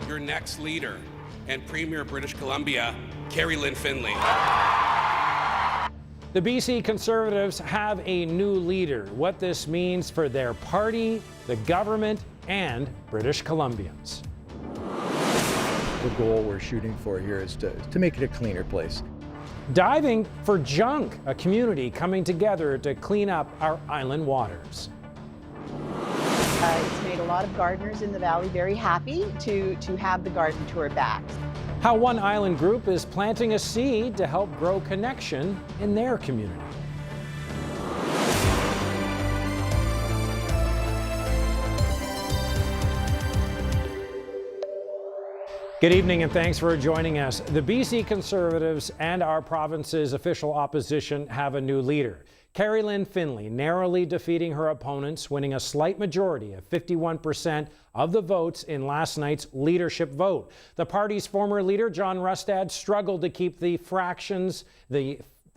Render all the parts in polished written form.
Your next leader and Premier of British Columbia, Carrie Lynn Finley. The BC Conservatives have a new leader. What this means for their party, the government, and British Columbians. The goal we're shooting for here is to make it a cleaner place. Diving for junk, a community coming together to clean up our island waters. It's made a lot of gardeners in the valley very happy to have the garden tour back. How one island group is planting a seed to help grow connection in their community. Good evening and thanks for joining us. The BC Conservatives and our province's official opposition have a new leader. Carrie Lynn Finley narrowly defeating her opponents, winning a slight majority of 51% of the votes in last night's leadership vote. The party's former leader, John Rustad, struggled to keep the fractions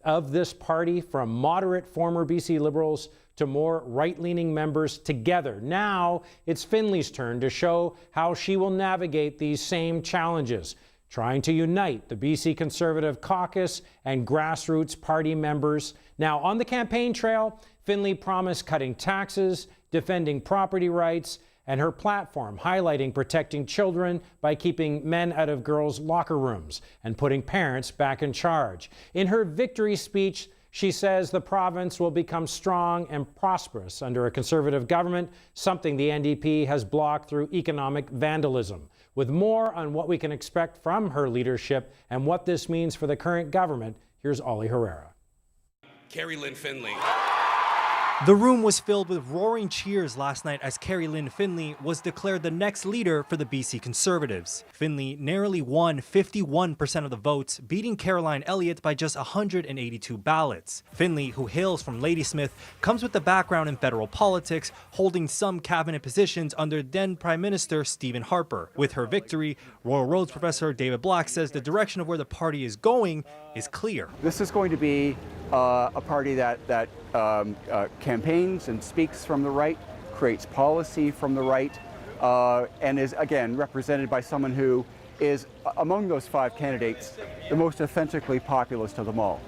of this party, from moderate former BC Liberals to more right-leaning members, together. Now it's Finley's turn to show how she will navigate these same challenges, trying to unite the BC Conservative caucus and grassroots party members. Now, on the campaign trail, Finley promised cutting taxes, defending property rights, and her platform highlighting protecting children by keeping men out of girls' locker rooms and putting parents back in charge. In her victory speech, she says the province will become strong and prosperous under a Conservative government, something the NDP has blocked through economic vandalism. With more on what we can expect from her leadership and what this means for the current government, here's Ollie Herrera. Carrie Lynn Finley. The room was filled with roaring cheers last night as Carrie Lynn Finley was declared the next leader for the BC Conservatives. Finley narrowly won 51% of the votes, beating Caroline Elliott by just 182 ballots. Finley, who hails from Ladysmith, comes with a background in federal politics, holding some cabinet positions under then Prime Minister Stephen Harper. With her victory, Royal Roads professor David Black says the direction of where the party is going is clear. This is going to be a party that campaigns and speaks from the right, creates policy from the right, and is, again, represented by someone who is, among those five candidates, the most authentically populist of them all.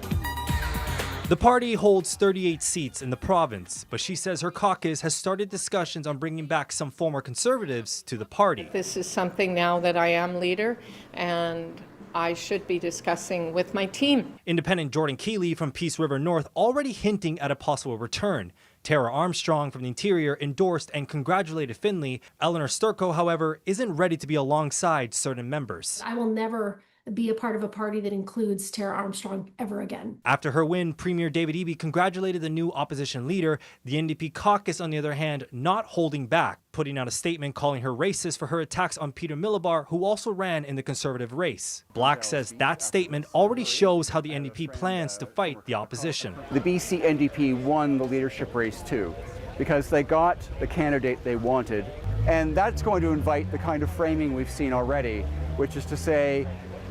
The party holds 38 seats in the province, but she says her caucus has started discussions on bringing back some former Conservatives to the party. This is something now that I am leader, and I should be discussing with my team. Independent Jordan Keeley from Peace River North already hinting at a possible return. Tara Armstrong from the Interior endorsed and congratulated Finley. Eleanor Sturko, however, isn't ready to be alongside certain members. I will never be a part of a party that includes Tara Armstrong ever again. After her win, Premier David Eby congratulated the new opposition leader. The NDP caucus, on the other hand, not holding back, putting out a statement calling her racist for her attacks on Peter Millibar, who also ran in the Conservative race. Black says that statement already shows how the NDP plans to fight the opposition. The BC NDP won the leadership race too, because they got the candidate they wanted, and that's going to invite the kind of framing we've seen already, which is to say,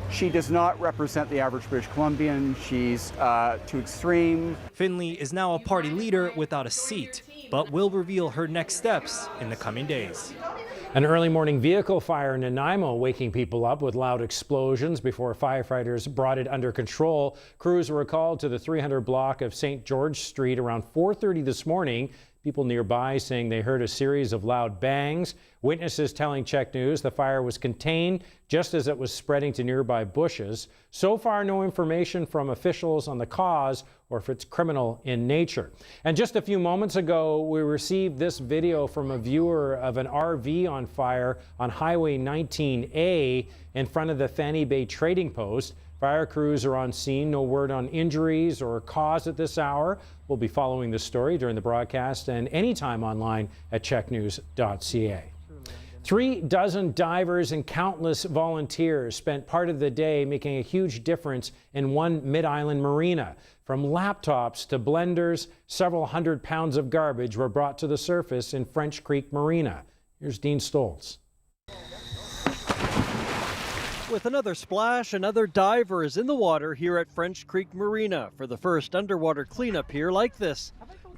she does not represent the average British Columbian. She's too extreme. Finley is now a party leader without a seat, but will reveal her next steps in the coming days. An early morning vehicle fire in Nanaimo waking people up with loud explosions before firefighters brought it under control. Crews were called to the 300 block of St. George Street around 4:30 this morning. People nearby saying they heard a series of loud bangs. Witnesses telling CHEK News the fire was contained just as it was spreading to nearby bushes. So far, no information from officials on the cause or if it's criminal in nature. And just a few moments ago, we received this video from a viewer of an RV on fire on Highway 19A in front of the Fanny Bay Trading Post. Fire crews are on scene. No word on injuries or cause at this hour. We'll be following this story during the broadcast and anytime online at checknews.ca. 36 divers and countless volunteers spent part of the day making a huge difference in one Mid-Island marina. From laptops to blenders, several hundred pounds of garbage were brought to the surface in French Creek Marina. Here's Dean Stoltz. With another splash, another diver is in the water here at French Creek Marina for the first underwater cleanup here like this.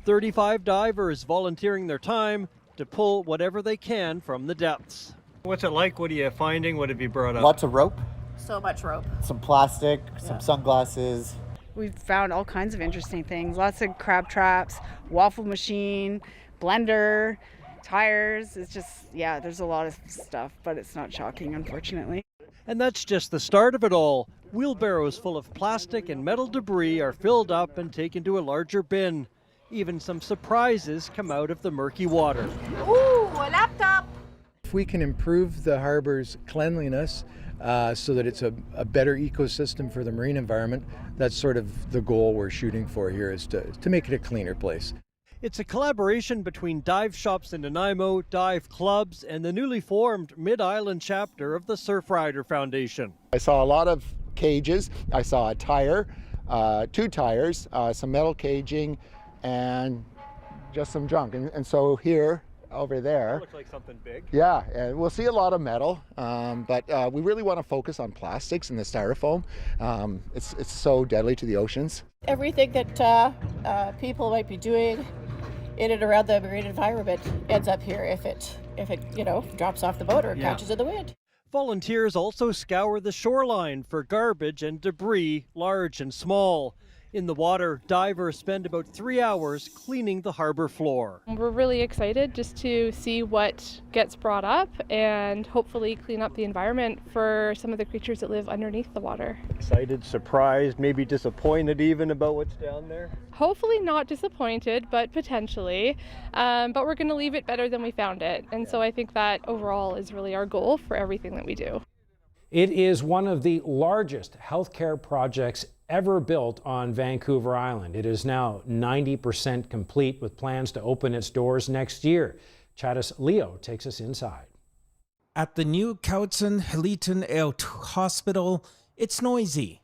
35 divers volunteering their time to pull whatever they can from the depths. What's it like? What are you finding? What have you brought up? Lots of rope, So much rope. some plastic, some sunglasses. We've found all kinds of interesting things. Lots of crab traps, waffle machine, blender, tires. It's just, yeah, there's a lot of stuff, but it's not shocking, unfortunately. And that's just the start of it all. Wheelbarrows full of plastic and metal debris are filled up and taken to a larger bin. Even some surprises come out of the murky water. Ooh, a laptop! If we can improve the harbor's cleanliness so that it's a better ecosystem for the marine environment, that's sort of the goal we're shooting for here, is to make it a cleaner place. It's a collaboration between dive shops in Nanaimo, dive clubs, and the newly formed Mid-Island chapter of the Surfrider Foundation. I saw a lot of cages. I saw a tire, 2 tires, some metal caging, and just some junk. And so here, over there. That looks like something big. Yeah, and we'll see a lot of metal, but we really want to focus on plastics and the styrofoam. It's so deadly to the oceans. Everything that people might be doing in and around the marine environment ends up here if it drops off the boat or catches in the wind. Volunteers also scour the shoreline for garbage and debris, large and small. In the water, divers spend about 3 hours cleaning the harbor floor. We're really excited just to see what gets brought up and hopefully clean up the environment for some of the creatures that live underneath the water. Excited, surprised, maybe disappointed even about what's down there? Hopefully not disappointed, but potentially. But we're going to leave it better than we found it. And so I think that overall is really our goal for everything that we do. It is one of the largest healthcare projects ever built on Vancouver Island. It is now 90% complete with plans to open its doors next year. Chattis Leo takes us inside. At the new Kautzen Heliton Hospital, it's noisy.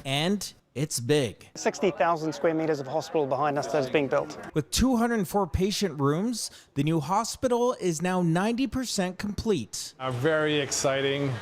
And it's big. 60,000 square meters of hospital behind us that is being built. With 204 patient rooms, the new hospital is now 90% complete. Very exciting.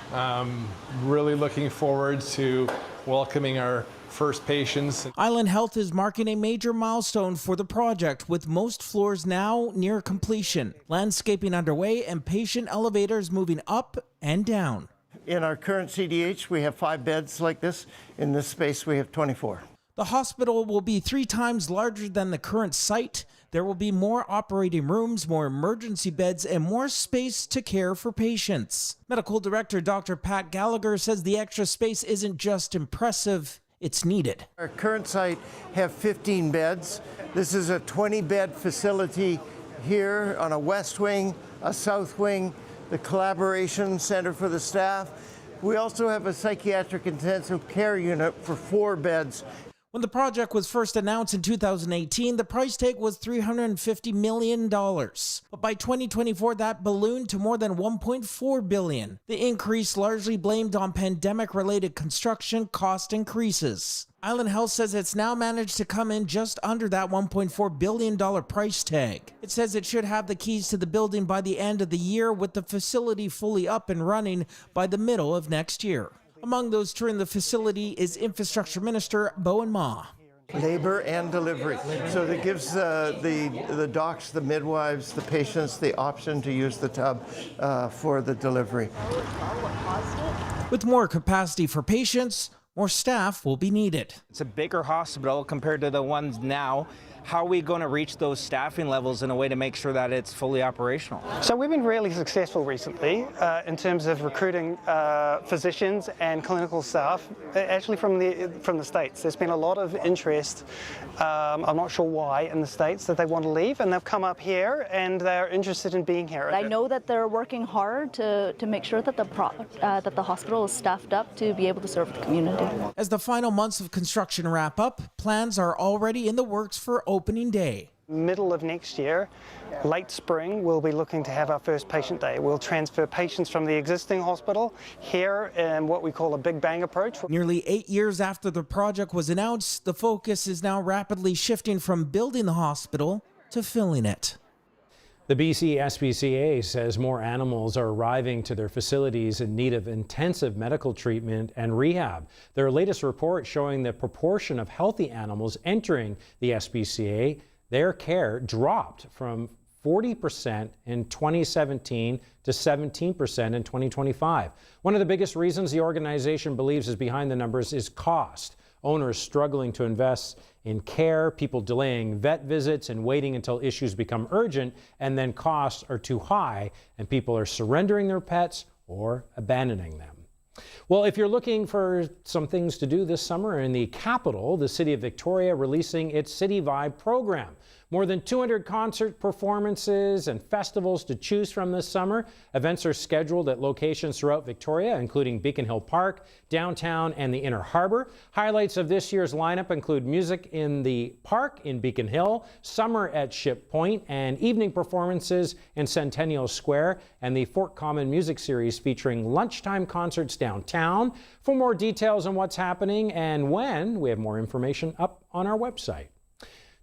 Really looking forward to welcoming our first patients. Island Health is marking a major milestone for the project, with most floors now near completion. Landscaping underway and patient elevators moving up and down. In our current CDH, we have 5 beds like this. In this space, we have 24. The hospital will be 3 times larger than the current site. There will be more operating rooms, more emergency beds, and more space to care for patients. Medical Director Dr. Pat Gallagher says the extra space isn't just impressive, it's needed. Our current site have 15 beds. This is a 20-bed facility here on a west wing, a south wing, the collaboration center for the staff. We also have a psychiatric intensive care unit for 4 beds. When the project was first announced in 2018, the price tag was $350 million. But by 2024, that ballooned to more than $1.4 billion. The increase largely blamed on pandemic-related construction cost increases. Island Health says it's now managed to come in just under that $1.4 billion price tag. It says it should have the keys to the building by the end of the year, with the facility fully up and running by the middle of next year. Among those touring the facility is Infrastructure Minister Bowen Ma. Labor and delivery. So that gives the docs, the midwives, the patients the option to use the tub for the delivery. With more capacity for patients, more staff will be needed. It's a bigger hospital compared to the ones now. How are we going to reach those staffing levels in a way to make sure that it's fully operational? So we've been really successful recently in terms of recruiting physicians and clinical staff, actually from the States. There's been a lot of interest, I'm not sure why, in the States that they want to leave, and they've come up here and they're interested in being here. I know that they're working hard to make sure that the hospital is staffed up to be able to serve the community. As the final months of construction wrap up, plans are already in the works for opening day. Middle of next year, late spring, we'll be looking to have our first patient day. We'll transfer patients from the existing hospital here in what we call a Big Bang approach. Nearly 8 years after the project was announced, the focus is now rapidly shifting from building the hospital to filling it. The BC SPCA says more animals are arriving to their facilities in need of intensive medical treatment and rehab. Their latest report showing the proportion of healthy animals entering the SPCA their care dropped from 40% in 2017 to 17% in 2025. One of the biggest reasons the organization believes is behind the numbers is cost. Owners struggling to invest in care, people delaying vet visits and waiting until issues become urgent, and then costs are too high and people are surrendering their pets or abandoning them. Well, if you're looking for some things to do this summer in the capital, the City of Victoria releasing its City Vibe program. More than 200 concert performances and festivals to choose from this summer. Events are scheduled at locations throughout Victoria, including Beacon Hill Park, downtown, and the Inner Harbour. Highlights of this year's lineup include music in the park in Beacon Hill, summer at Ship Point, and evening performances in Centennial Square, and the Fort Common Music Series featuring lunchtime concerts downtown. For more details on what's happening and when, we have more information up on our website.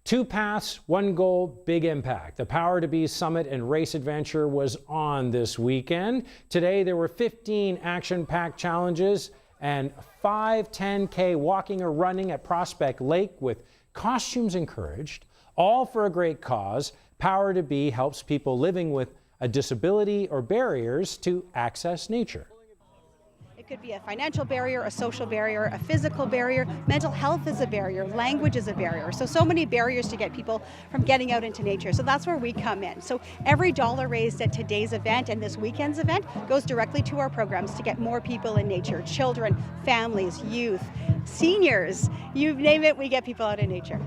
2 paths, 1 goal, big impact. The Power to Be Summit and Race Adventure was on this weekend. Today there were 15 action-packed challenges and 5 10K walking or running at Prospect Lake with costumes encouraged, all for a great cause. Power to Be helps people living with a disability or barriers to access nature. It could be a financial barrier, a social barrier, a physical barrier. Mental health is a barrier. Language is a barrier. So many barriers to get people from getting out into nature. So that's where we come in. So every dollar raised at today's event and this weekend's event goes directly to our programs to get more people in nature. Children, families, youth, seniors, you name it, we get people out in nature.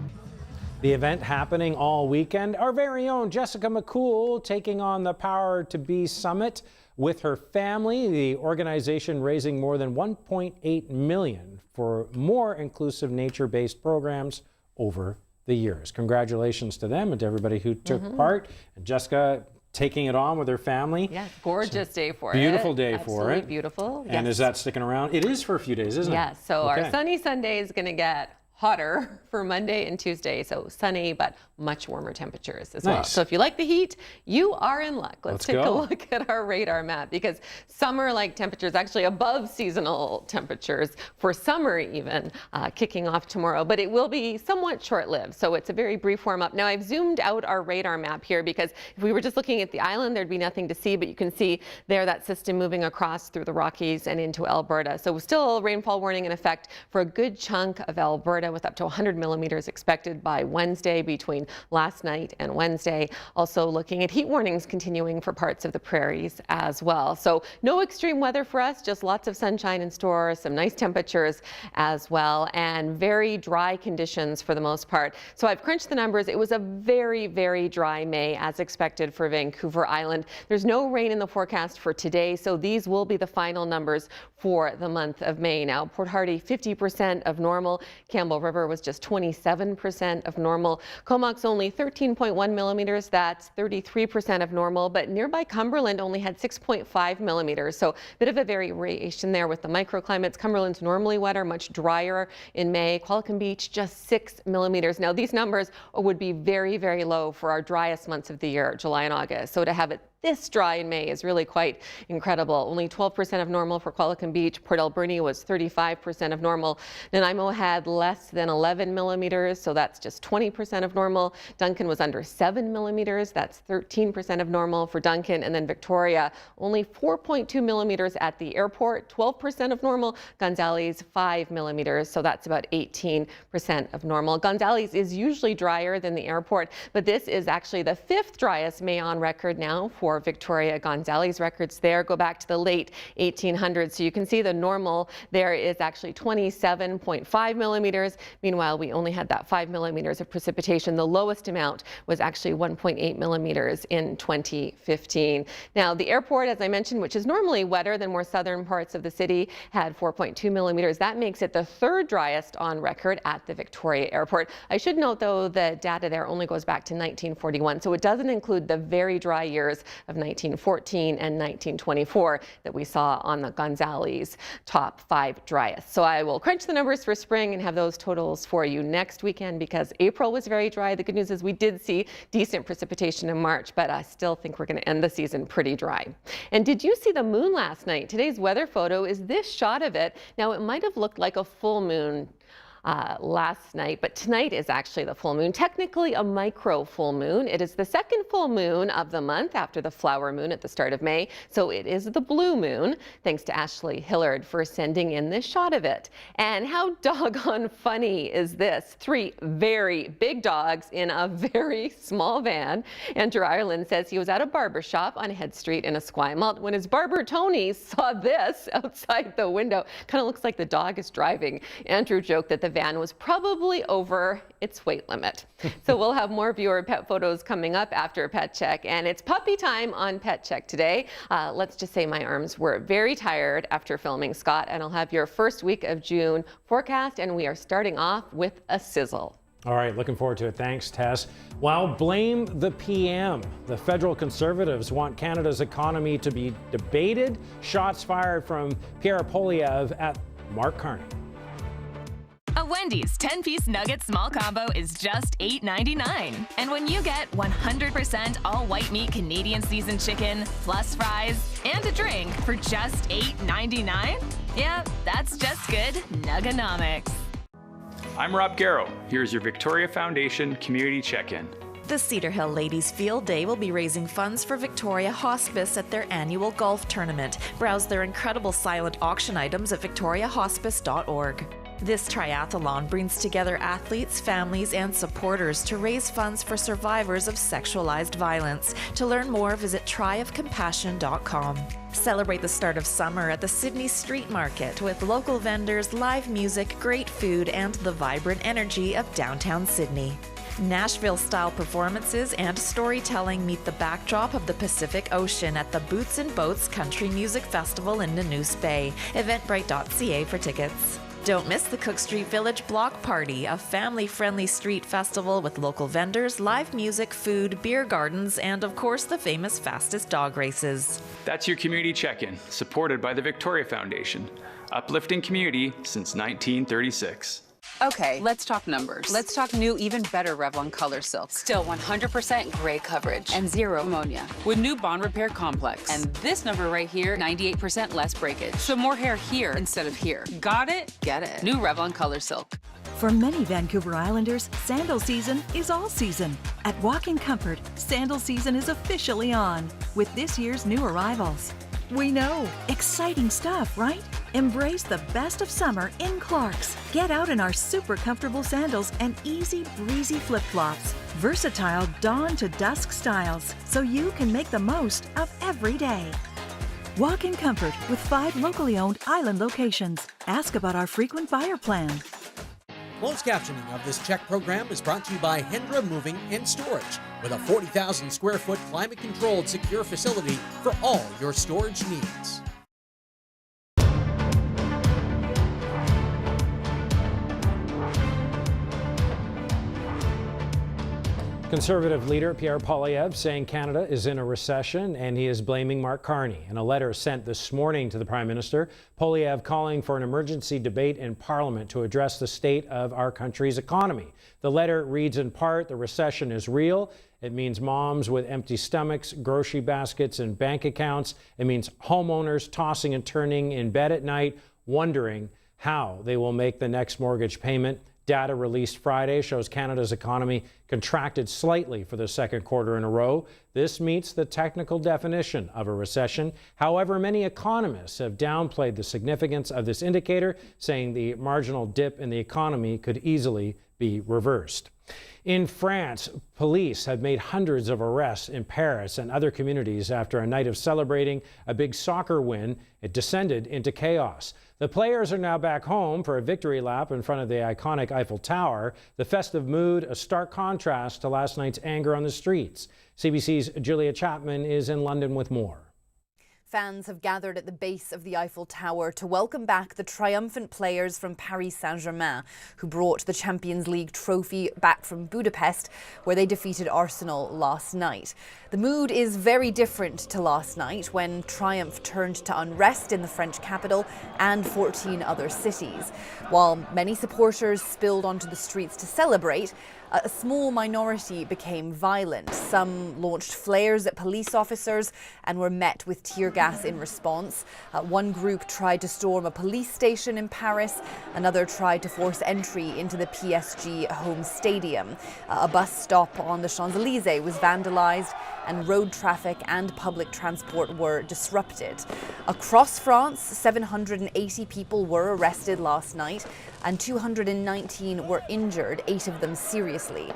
The event happening all weekend. Our very own Jessica McCool taking on the Power to Be Summit with her family. The organization raising more than $1.8 million for more inclusive nature-based programs over the years. Congratulations to them and to everybody who took part. And Jessica taking it on with her family. Yeah, gorgeous day for it. Beautiful day Absolutely for it. Beautiful. And is that sticking around? It is for a few days, isn't it? Yes. So Okay. our sunny Sunday is going to get hotter for Monday and Tuesday. So sunny, but much warmer temperatures as well. Nice. So if you like the heat, you are in luck. Let's take a go. look at our radar map, because summer-like temperatures, actually above seasonal temperatures for summer even, kicking off tomorrow. But it will be somewhat short-lived. So it's a very brief warm-up. Now I've zoomed out our radar map here because if we were just looking at the island, there'd be nothing to see. But you can see there that system moving across through the Rockies and into Alberta. So still rainfall warning in effect for a good chunk of Alberta, with up to 100 millimeters expected by Wednesday, between last night and Wednesday. Also looking at heat warnings continuing for parts of the prairies as well. So no extreme weather for us, just lots of sunshine in store, some nice temperatures as well, and very dry conditions for the most part. So I've crunched the numbers. It was a very, very dry May as expected for Vancouver Island. There's no rain in the forecast for today, so these will be the final numbers for the month of May. Now, Port Hardy, 50% of normal. Campbell River was just 27% of normal. Comox only 13.1 millimeters. That's 33% of normal. But nearby Cumberland only had 6.5 millimeters. So a bit of a variation there with the microclimates. Cumberland's normally wetter, much drier in May. Qualicum Beach, just 6 millimeters. Now, these numbers would be very, very low for our driest months of the year, July and August. So to have it this dry in May is really quite incredible. Only 12% of normal for Qualicum Beach. Port Alberni was 35% of normal. Nanaimo had less than 11 millimeters, so that's just 20% of normal. Duncan was under 7 millimeters. That's 13% of normal for Duncan. And then Victoria, only 4.2 millimeters at the airport, 12% of normal. Gonzales, 5 millimeters, so that's about 18% of normal. Gonzales is usually drier than the airport, but this is actually the 5th driest May on record now for Victoria. Gonzales records there go back to the late 1800s. So you can see the normal there is actually 27.5 millimeters. Meanwhile, we only had that 5 millimeters of precipitation. The lowest amount was actually 1.8 millimeters in 2015. Now, the airport, as I mentioned, which is normally wetter than more southern parts of the city, had 4.2 millimeters. That makes it the 3rd driest on record at the Victoria Airport. I should note, though, the data there only goes back to 1941, so it doesn't include the very dry years of 1914 and 1924 that we saw on the Gonzales top 5 driest. So I will crunch the numbers for spring and have those totals for you next weekend, because April was very dry. The good news is we did see decent precipitation in March, but I still think we're going to end the season pretty dry. And did you see the moon last night? Today's weather photo is this shot of it. Now, it might have looked like a full moon last night, but tonight is actually the full moon, technically a micro full moon. It is the second full moon of the month after the flower moon at the start of May, so it is the blue moon. Thanks to Ashley Hillard for sending in this shot of it. And how doggone funny is this? 3 very big dogs in a very small van. Andrew Ireland says he was at a barber shop on Head Street in Esquimalt when his barber Tony saw this outside the window. Kind of looks like the dog is driving. Andrew joked that the van was probably over its weight limit. So we'll have more viewer pet photos coming up after Pet Check, and it's puppy time on Pet Check today. Let's just say my arms were very tired after filming, Scott, and I'll have your first week of June forecast, and we are starting off with a sizzle. All right, looking forward to it. Thanks, Tess. Well, blame the PM. The federal Conservatives want Canada's economy to be debated. Shots fired from Pierre Poilievre at Mark Carney. A Wendy's 10-piece nugget small combo is just $8.99. And when you get 100% all-white meat Canadian seasoned chicken, plus fries, and a drink for just $8.99, yeah, that's just good Nuggonomics. I'm Rob Garrow. Here's your Victoria Foundation Community Check-In. The Cedar Hill Ladies Field Day will be raising funds for Victoria Hospice at their annual golf tournament. Browse their incredible silent auction items at victoriahospice.org. This triathlon brings together athletes, families, and supporters to raise funds for survivors of sexualized violence. To learn more, visit tryofcompassion.com. Celebrate the start of summer at the Sydney Street Market with local vendors, live music, great food, and the vibrant energy of downtown Sydney. Nashville-style performances and storytelling meet the backdrop of the Pacific Ocean at the Boots and Boats Country Music Festival in Nanoose Bay. Eventbrite.ca for tickets. Don't miss the Cook Street Village Block Party, a family-friendly street festival with local vendors, live music, food, beer gardens, and of course the famous fastest dog races. That's your Community Check-In, supported by the Victoria Foundation. Uplifting community since 1936. Okay, let's talk numbers. Let's talk new, even better Revlon Color Silk. Still 100% gray coverage and zero ammonia with new bond repair complex. And this number right here, 98% less breakage. So more hair here instead of here. Got it? Get it. New Revlon Color Silk. For many Vancouver Islanders, sandal season is all season. At Walking Comfort, sandal season is officially on with this year's new arrivals. We know, exciting stuff, right? Embrace the best of summer in Clark's. Get out in our super comfortable sandals and easy breezy flip-flops. Versatile dawn to dusk styles, so you can make the most of every day. Walk in comfort with 5 locally owned island locations. Ask about our frequent buyer plan. Closed captioning of this CHEK program is brought to you by Hendra Moving and Storage, with a 40,000 square foot climate-controlled secure facility for all your storage needs. Conservative leader Pierre Poilievre saying Canada is in a recession, and he is blaming Mark Carney. In a letter sent this morning to the Prime Minister, Poilievre calling for an emergency debate in Parliament to address the state of our country's economy. The letter reads in part, "The recession is real. It means moms with empty stomachs, grocery baskets, and bank accounts. It means homeowners tossing and turning in bed at night, wondering how they will make the next mortgage payment." Data released Friday shows Canada's economy contracted slightly for the second quarter in a row. This meets the technical definition of a recession. However, many economists have downplayed the significance of this indicator, saying the marginal dip in the economy could easily be reversed. In France, police have made hundreds of arrests in Paris and other communities after a night of celebrating a big soccer win. It descended into chaos. The players are now back home for a victory lap in front of the iconic Eiffel Tower. The festive mood, a stark contrast to last night's anger on the streets. CBC's Julia Chapman is in London with more. Fans have gathered at the base of the Eiffel Tower to welcome back the triumphant players from Paris Saint-Germain, who brought the Champions League trophy back from Budapest, where they defeated Arsenal last night. The mood is very different to last night, when triumph turned to unrest in the French capital and 14 other cities. While many supporters spilled onto the streets to celebrate, A small minority became violent. Some launched flares at police officers and were met with tear gas in response. One group tried to storm a police station in Paris. Another tried to force entry into the PSG home stadium. A bus stop on the Champs-Élysées was vandalized, and road traffic and public transport were disrupted. Across France, 780 people were arrested last night and 219 were injured, 8 of them seriously.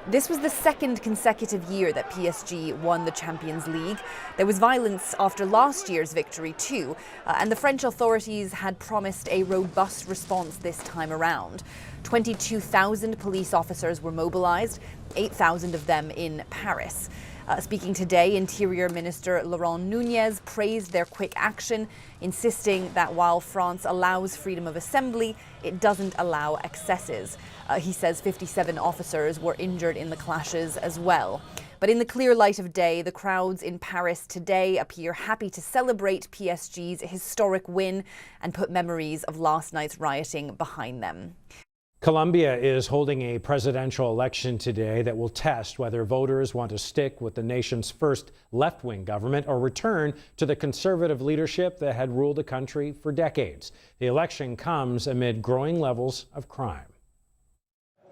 This was the second consecutive year that PSG won the Champions League. There was violence after last year's victory too, and the French authorities had promised a robust response this time around. 22,000 police officers were mobilized, 8,000 of them in Paris. Speaking today, Interior Minister Laurent Nunez praised their quick action, insisting that while France allows freedom of assembly, it doesn't allow excesses. He says 57 officers were injured in the clashes as well. But in the clear light of day, the crowds in Paris today appear happy to celebrate PSG's historic win and put memories of last night's rioting behind them. Colombia is holding a presidential election today that will test whether voters want to stick with the nation's first left-wing government or return to the conservative leadership that had ruled the country for decades. The election comes amid growing levels of crime.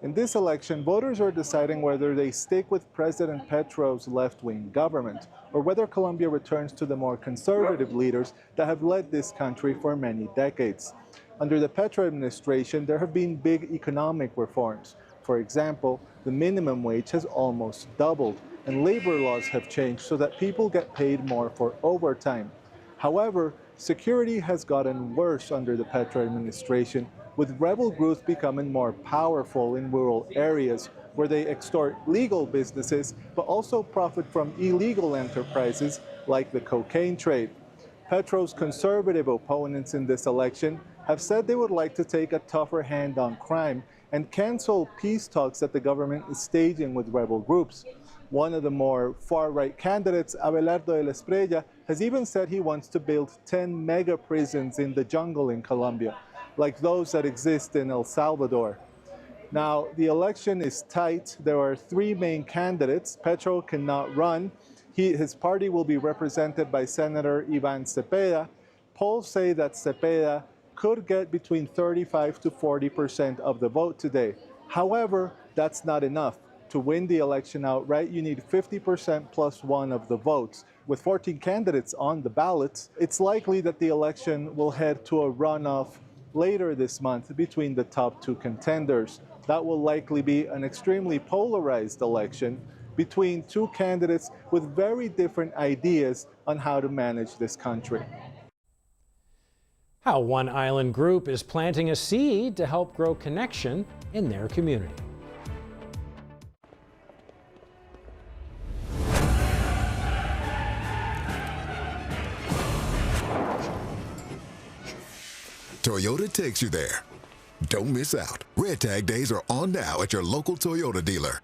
In this election, voters are deciding whether they stick with President Petro's left-wing government or whether Colombia returns to the more conservative leaders that have led this country for many decades. Under the Petro administration, there have been big economic reforms. For example, the minimum wage has almost doubled, and labor laws have changed so that people get paid more for overtime. However, security has gotten worse under the Petro administration, with rebel groups becoming more powerful in rural areas where they extort legal businesses but also profit from illegal enterprises like the cocaine trade. Petro's conservative opponents in this election have said they would like to take a tougher hand on crime and cancel peace talks that the government is staging with rebel groups. One of the more far-right candidates, Abelardo de la Espriella, has even said he wants to build 10 mega prisons in the jungle in Colombia, like those that exist in El Salvador. Now, the election is tight. There are 3 main candidates. Petro cannot run. His party will be represented by Senator Iván Cepeda. Polls say that Cepeda could get between 35 to 40% of the vote today. However, that's not enough. To win the election outright, you need 50% plus 1 of the votes. With 14 candidates on the ballots, it's likely that the election will head to a runoff later this month between the top 2 contenders. That will likely be an extremely polarized election between 2 candidates with very different ideas on how to manage this country. How one island group is planting a seed to help grow connection in their community. Toyota takes you there. Don't miss out. Red Tag Days are on now at your local Toyota dealer.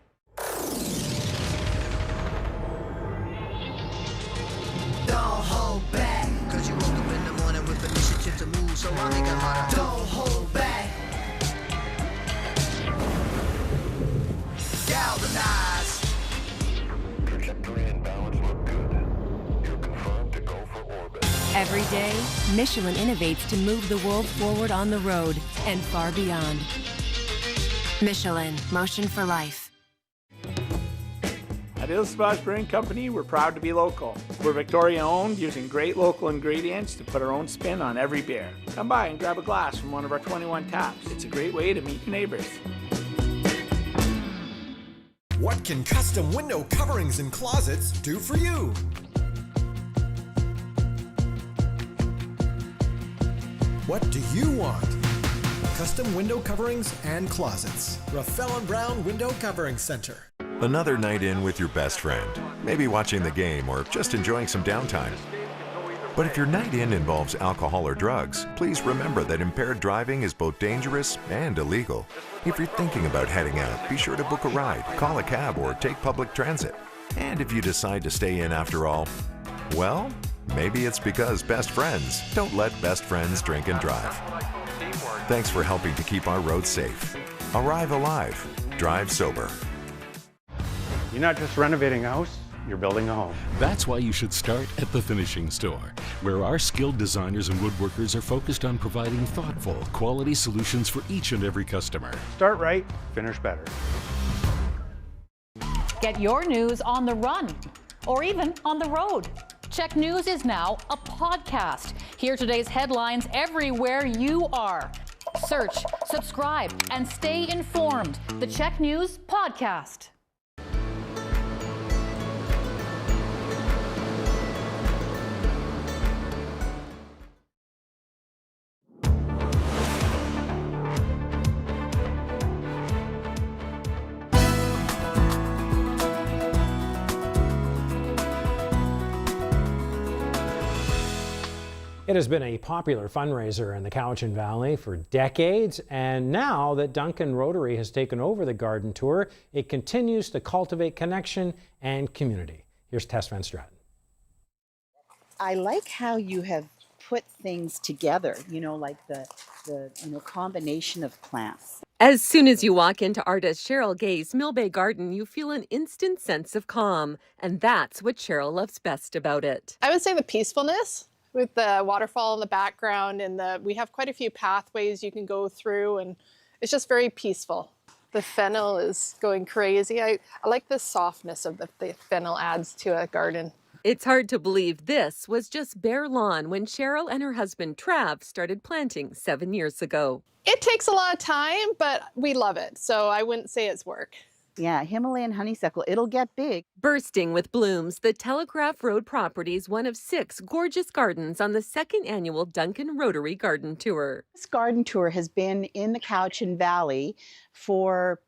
Don't hold back, cause you woke up in the morning with initiative to move, so I make it harder. Don't hold back. Galvanize. Trajectory and balance look good. You're confirmed to go for orbit. Every day, Michelin innovates to move the world forward on the road and far beyond. Michelin, motion for life. At Ilsbach Brewing Company, we're proud to be local. We're Victoria-owned, using great local ingredients to put our own spin on every beer. Come by and grab a glass from one of our 21 taps. It's a great way to meet your neighbors. What can custom window coverings and closets do for you? What do you want? Custom window coverings and closets. Rafael & Brown Window Covering Center. Another night in with your best friend, maybe watching the game or just enjoying some downtime. But if your night in involves alcohol or drugs, please remember that impaired driving is both dangerous and illegal. If you're thinking about heading out, be sure to book a ride, call a cab, or take public transit. And if you decide to stay in after all, well, maybe it's because best friends don't let best friends drink and drive. Thanks for helping to keep our roads safe. Arrive alive. drive sober. You're not just renovating a house, you're building a home. That's why you should start at the Finishing Store, where our skilled designers and woodworkers are focused on providing thoughtful, quality solutions for each and every customer. Start right, finish better. Get your news on the run or even on the road. CHEK News is now a podcast. Hear today's headlines everywhere you are. Search, subscribe, and stay informed. The CHEK News Podcast. It has been a popular fundraiser in the Cowichan Valley for decades, and now that Duncan Rotary has taken over the garden tour, it continues to cultivate connection and community. Here's Tess Van Straten. I like how you have put things together, like the combination of plants. As soon as you walk into artist Cheryl Gay's Mill Bay Garden, you feel an instant sense of calm, and that's what Cheryl loves best about it. I would say the peacefulness. With the waterfall in the background, and we have quite a few pathways you can go through, and it's just very peaceful. The fennel is going crazy. I like the softness of the fennel adds to a garden. It's hard to believe this was just bare lawn when Cheryl and her husband Trav started planting 7 years ago. It takes a lot of time, but we love it, so I wouldn't say it's work. Yeah, Himalayan honeysuckle, it'll get big. Bursting with blooms, the Telegraph Road property is one of 6 gorgeous gardens on the 2nd annual Duncan Rotary Garden Tour. This garden tour has been in the Cowichan Valley for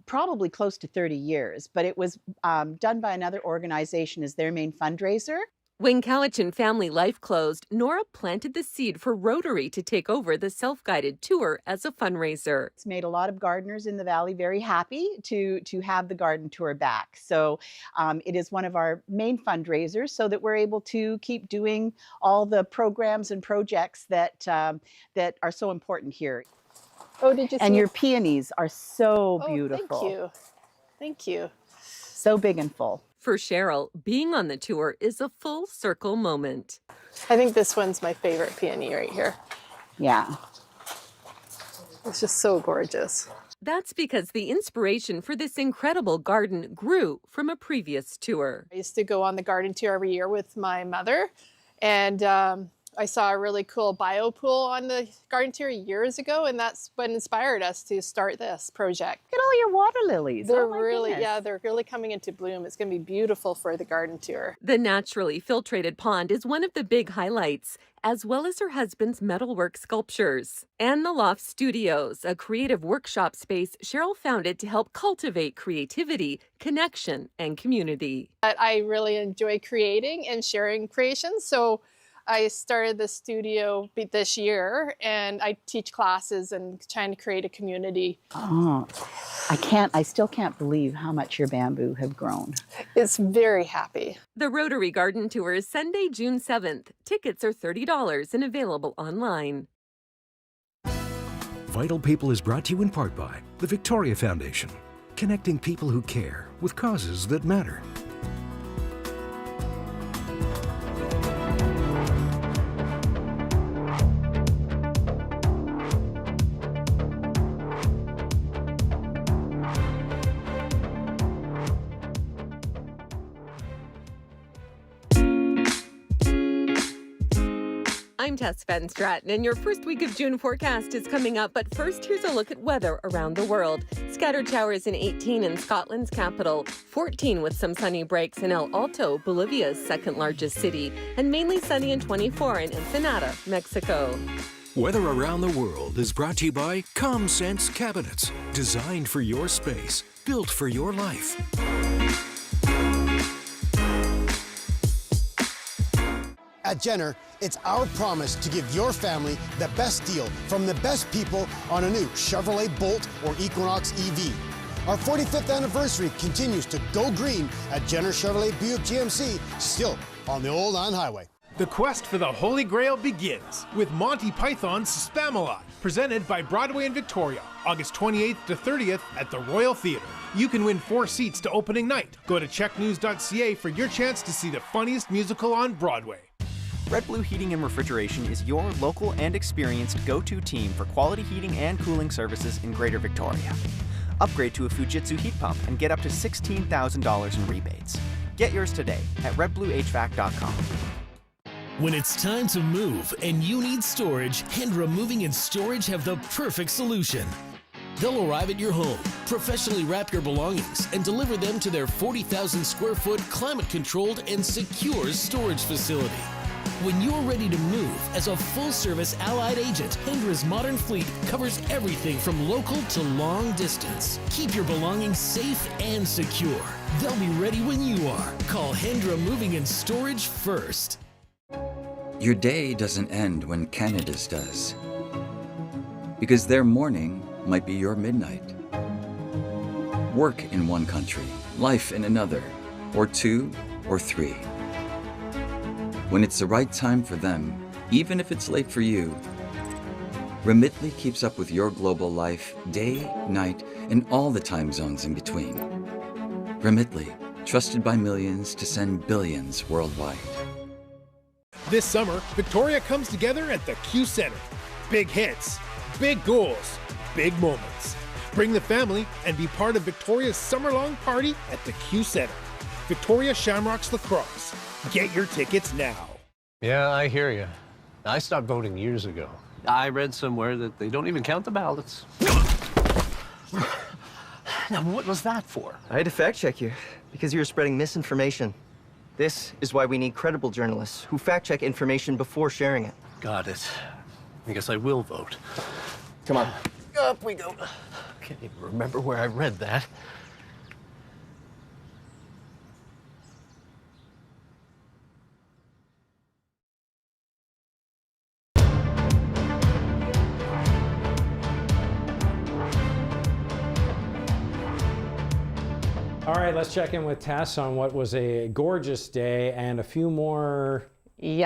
probably close to 30 years, but it was done by another organization as their main fundraiser. When Cowichan Family Life closed, Nora planted the seed for Rotary to take over the self-guided tour as a fundraiser. It's made a lot of gardeners in the valley very happy to have the garden tour back. So it is one of our main fundraisers so that we're able to keep doing all the programs and projects that are so important here. Oh, did you see? And your peonies are so beautiful. Thank you. Thank you. So big and full. For Cheryl, being on the tour is a full circle moment. I think this one's my favorite peony right here. Yeah. It's just so gorgeous. That's because the inspiration for this incredible garden grew from a previous tour. I used to go on the garden tour every year with my mother, and I saw a really cool bio pool on the garden tour years ago, and that's what inspired us to start this project. Look at all your water lilies. They're they're really coming into bloom. It's going to be beautiful for the garden tour. The naturally filtrated pond is one of the big highlights, as well as her husband's metalwork sculptures. And the Loft Studios, a creative workshop space Cheryl founded to help cultivate creativity, connection, and community. I really enjoy creating and sharing creations, so I started the studio this year, and I teach classes and trying to create a community. Oh, I still can't believe how much your bamboo have grown. It's very happy. The Rotary Garden Tour is Sunday, June 7th. Tickets are $30 and available online. Vital People is brought to you in part by the Victoria Foundation, connecting people who care with causes that matter. I'm Tess Van Straten, and your first week of June forecast is coming up. But first, here's a look at weather around the world. Scattered showers in 18 in Scotland's capital, 14 with some sunny breaks in El Alto, Bolivia's second largest city, and mainly sunny in 24 in Ensenada, Mexico. Weather around the world is brought to you by ComSense Cabinets, designed for your space, built for your life. At Jenner, it's our promise to give your family the best deal from the best people on a new Chevrolet Bolt or Equinox EV. Our 45th anniversary continues to go green at Jenner Chevrolet Buick GMC, still on the old on highway. The quest for the Holy Grail begins with Monty Python's Spamalot, presented by Broadway and Victoria, August 28th to 30th at the Royal Theatre. You can win 4 seats to opening night. Go to checknews.ca for your chance to see the funniest musical on Broadway. Red Blue Heating and Refrigeration is your local and experienced go-to team for quality heating and cooling services in Greater Victoria. Upgrade to a Fujitsu heat pump and get up to $16,000 in rebates. Get yours today at redbluehvac.com. When it's time to move and you need storage, Hendra Moving and Storage have the perfect solution. They'll arrive at your home, professionally wrap your belongings, and deliver them to their 40,000 square foot climate-controlled and secure storage facility. When you're ready to move, as a full-service allied agent, Hendra's modern fleet covers everything from local to long distance. Keep your belongings safe and secure. They'll be ready when you are. Call Hendra Moving and Storage first. Your day doesn't end when Canada's does, because their morning might be your midnight. Work in one country, life in another, or 2 or 3. When it's the right time for them, even if it's late for you, Remitly keeps up with your global life day, night, and all the time zones in between. Remitly, trusted by millions to send billions worldwide. This summer, Victoria comes together at the Q Center. Big hits, big goals, big moments. Bring the family and be part of Victoria's summer-long party at the Q Center. Victoria Shamrocks Lacrosse. Get your tickets now. Yeah, I hear you. I stopped voting years ago. I read somewhere that they don't even count the ballots. Now, what was that for? I had to fact check you because you were spreading misinformation. This is why we need credible journalists who fact check information before sharing it. Got it. I guess I will vote. Come on. Up we go. Can't even remember where I read that. All right, let's check in with Tess on what was a gorgeous day and a few more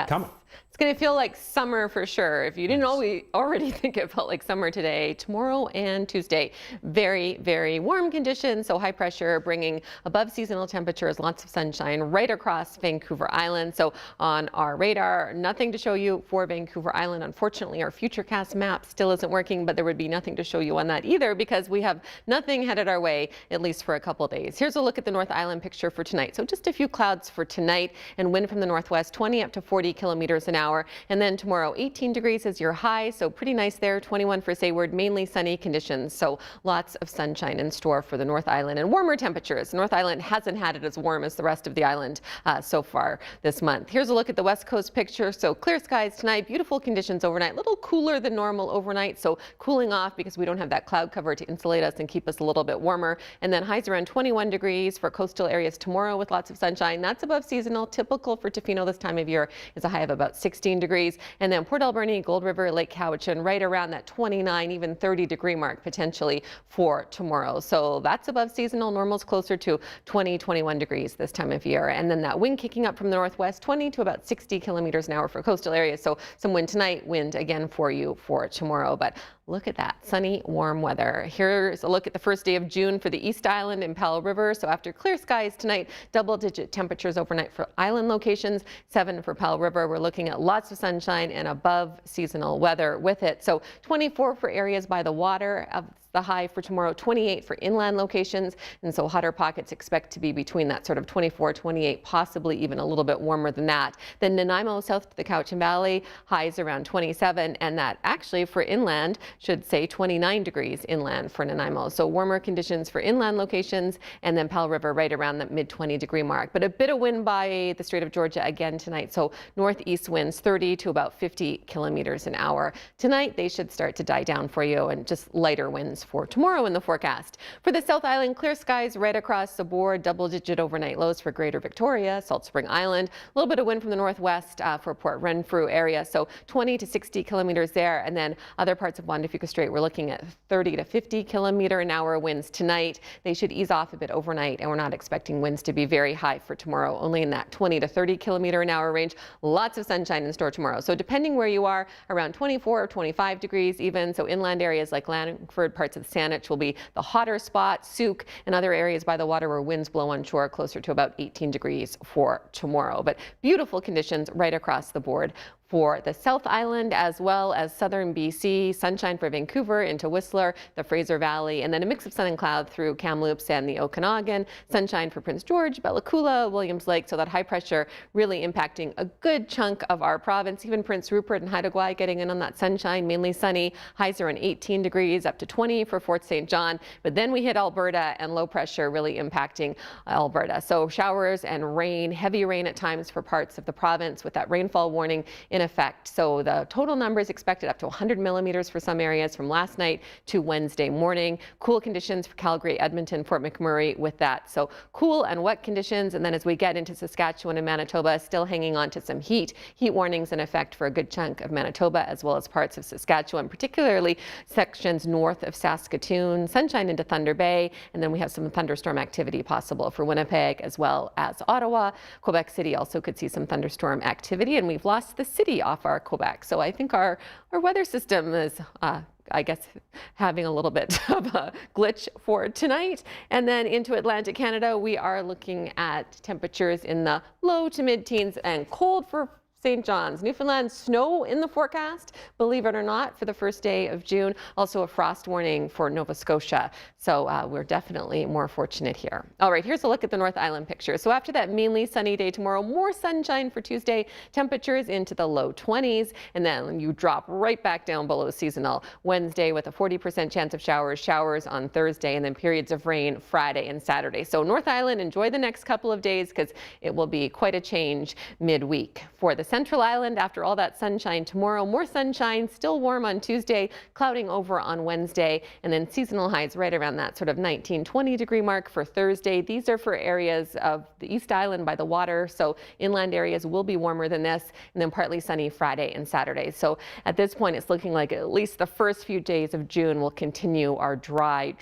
coming. It's going to feel like summer for sure. If you didn't already think it felt like summer today, tomorrow and Tuesday, very, very warm conditions. So high pressure bringing above seasonal temperatures, lots of sunshine right across Vancouver Island. So on our radar, nothing to show you for Vancouver Island. Unfortunately, our Futurecast map still isn't working, but there would be nothing to show you on that either because we have nothing headed our way, at least for a couple days. Here's a look at the North Island picture for tonight. So just a few clouds for tonight and wind from the northwest, 20 up to 40 kilometers an hour. And then tomorrow, 18 degrees is your high, so pretty nice there. 21 for Sayward, mainly sunny conditions. So lots of sunshine in store for the North Island and warmer temperatures. North Island hasn't had it as warm as the rest of the island so far this month. Here's a look at the West Coast picture. So clear skies tonight, beautiful conditions overnight, a little cooler than normal overnight. So cooling off because we don't have that cloud cover to insulate us and keep us a little bit warmer. And then highs around 21 degrees for coastal areas tomorrow with lots of sunshine. That's above seasonal. Typical for Tofino this time of year is a high of about 16 degrees. And then Port Alberni, Gold River, Lake Cowichan, right around that 29, even 30 degree mark potentially for tomorrow. So that's above seasonal. Normal's closer to 20, 21 degrees this time of year. And then that wind kicking up from the northwest, 20 to about 60 kilometers an hour for coastal areas. So some wind tonight, wind again for you for tomorrow. But look at that, sunny, warm weather. Here's a look at the first day of June for the East Island and Powell River. So after clear skies tonight, double-digit temperatures overnight for island locations, 7 for Powell River. We're looking at lots of sunshine and above seasonal weather with it. So 24 for areas by the water. The high for tomorrow, 28 for inland locations. And so hotter pockets expect to be between that sort of 24, 28, possibly even a little bit warmer than that. Then Nanaimo south to the Cowichan Valley, highs around 27. And that actually for inland should say 29 degrees inland for Nanaimo. So warmer conditions for inland locations. And then Powell River right around that mid 20 degree mark. But a bit of wind by the Strait of Georgia again tonight. So northeast winds 30 to about 50 kilometers an hour. Tonight they should start to die down for you and just lighter winds for tomorrow in the forecast. For the South Island, clear skies right across the board, double-digit overnight lows for Greater Victoria, Salt Spring Island, a little bit of wind from the northwest for Port Renfrew area, so 20 to 60 kilometers there, and then other parts of Juan de Fuca Strait, we're looking at 30 to 50 kilometer an hour winds tonight. They should ease off a bit overnight, and we're not expecting winds to be very high for tomorrow, only in that 20 to 30 kilometer an hour range. Lots of sunshine in store tomorrow. So depending where you are, around 24 or 25 degrees even. So inland areas like Langford, parts of Saanich will be the hotter spot. Souk and other areas by the water where winds blow on shore closer to about 18 degrees for tomorrow. But beautiful conditions right across the board for the South Island as well as southern BC. Sunshine for Vancouver into Whistler, the Fraser Valley, and then a mix of sun and cloud through Kamloops and the Okanagan. Sunshine for Prince George, Bella Coola, Williams Lake, so that high pressure really impacting a good chunk of our province. Even Prince Rupert and Haida Gwaii getting in on that sunshine, mainly sunny. Highs are in 18 degrees up to 20 for Fort St. John. But then we hit Alberta and low pressure really impacting Alberta. So showers and rain, heavy rain at times for parts of the province with that rainfall warning in effect. So the total number is expected up to 100 millimeters for some areas from last night to Wednesday morning. Cool conditions for Calgary, Edmonton, Fort McMurray with that. So cool and wet conditions. And then as we get into Saskatchewan and Manitoba, still hanging on to some heat. Heat warnings in effect for a good chunk of Manitoba as well as parts of Saskatchewan, particularly sections north of Saskatoon. Sunshine into Thunder Bay. And then we have some thunderstorm activity possible for Winnipeg as well as Ottawa. Quebec City also could see some thunderstorm activity. And we've lost the city off our Quebec. So I think our weather system is I guess having a little bit of a glitch for tonight. And then into Atlantic Canada, we are looking at temperatures in the low to mid-teens and cold for St. John's. Newfoundland, snow in the forecast, believe it or not, for the first day of June. Also a frost warning for Nova Scotia. So we're definitely more fortunate here. All right, here's a look at the North Island picture. So after that mainly sunny day tomorrow, more sunshine for Tuesday, temperatures into the low 20s, and then you drop right back down below seasonal. Wednesday with a 40% chance of showers on Thursday, and then periods of rain Friday and Saturday. So North Island, enjoy the next couple of days because it will be quite a change midweek. For the Central Island, after all that sunshine tomorrow, more sunshine, still warm on Tuesday, clouding over on Wednesday, and then seasonal highs right around that sort of 19-20 degree mark for Thursday. These are for areas of the East Island by the water, so inland areas will be warmer than this, and then partly sunny Friday and Saturday. So at this point, it's looking like at least the first few days of June will continue our dry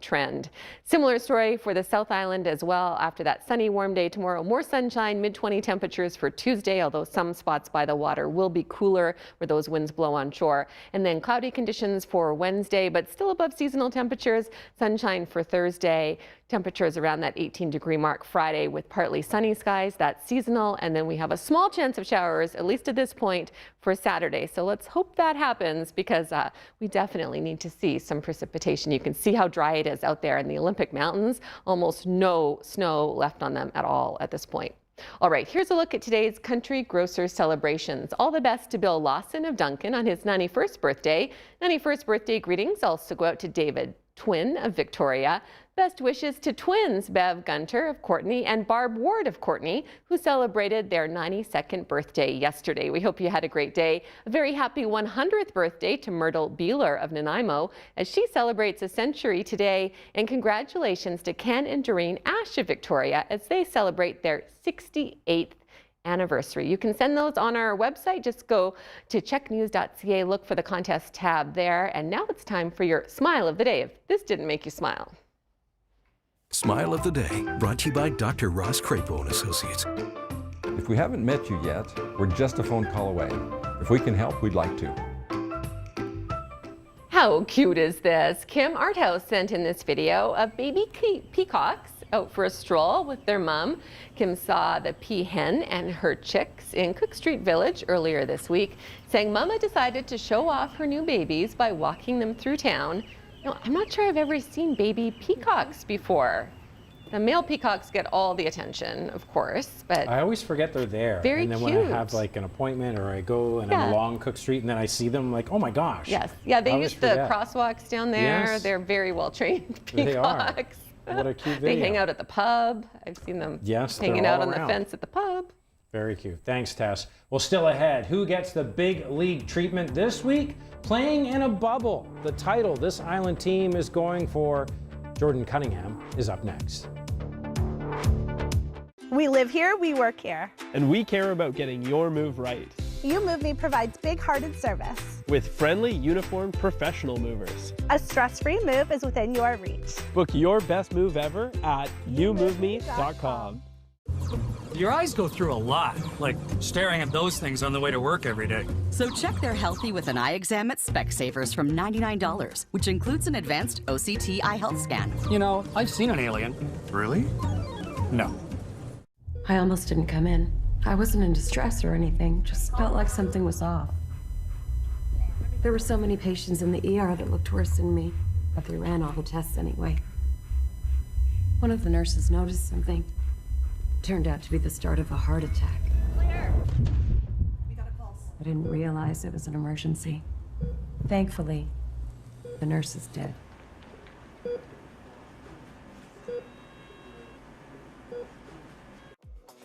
trend. Similar story for the South Island as well. After that sunny, warm day tomorrow, more sunshine, mid-20 temperatures for Tuesday, although some spots by the water will be cooler where those winds blow on shore. And then cloudy conditions for Wednesday, but still above seasonal temperatures. Sunshine for Thursday, temperatures around that 18 degree mark Friday with partly sunny skies. That's seasonal. And then we have a small chance of showers, at least at this point, for Saturday. So let's hope that happens because we definitely need to see some precipitation. You can see how dry it is out there in the Olympic Mountains. Almost no snow left on them at all at this point. All right, here's a look at today's Country Grocer celebrations. All the best to Bill Lawson of Duncan on his 91st birthday. 91st birthday greetings also go out to David Twin of Victoria. Best wishes to twins Bev Gunter of Courtney and Barb Ward of Courtney, who celebrated their 92nd birthday yesterday. We hope you had a great day. A very happy 100th birthday to Myrtle Beeler of Nanaimo as she celebrates a century today. And congratulations to Ken and Doreen Ash of Victoria as they celebrate their 68th anniversary. You can send those on our website. Just go to cheknews.ca, look for the contest tab there. And now it's time for your smile of the day. If this didn't make you smile. Smile of the Day, brought to you by Dr. Ross Crapo and Associates. If we haven't met you yet, we're just a phone call away. If we can help, we'd like to. How cute is this? Kim Arthouse sent in this video of baby peacocks out for a stroll with their mom. Kim saw the peahen and her chicks in Cook Street Village earlier this week, saying Mama decided to show off her new babies by walking them through town. Now, I'm not sure I've ever seen baby peacocks before. The male peacocks get all the attention, of course, but I always forget they're there. Very and then cute. when I have like an appointment or I go and I'm along Cook Street and then I see them, like, oh my gosh. Yes, yeah, they use the crosswalks down there. Yes. They're very well trained peacocks. They are. What a cute video. They hang out at the pub. I've seen them hanging out all on around. the fence at the pub. Very cute. Thanks, Tess. Well, still ahead, who gets the big league treatment this week? Playing in a bubble. The title this Island team is going for. Jordan Cunningham is up next. We live here, we work here. And we care about getting your move right. You Move Me provides big-hearted service. With friendly, uniformed professional movers. A stress-free move is within your reach. Book your best move ever at youmoveme.com. Your eyes go through a lot, like staring at those things on the way to work every day. So check they're healthy with an eye exam at Specsavers from $99, which includes an advanced OCT eye health scan. You know, I've seen an alien. Really? No. I almost didn't come in. I wasn't in distress or anything, just felt like something was off. There were so many patients in the ER that looked worse than me, but they ran all the tests anyway. One of the nurses noticed something. Turned out to be the start of a heart attack. Clear. We got a pulse. I didn't realize it was an emergency. Thankfully, the nurse is dead.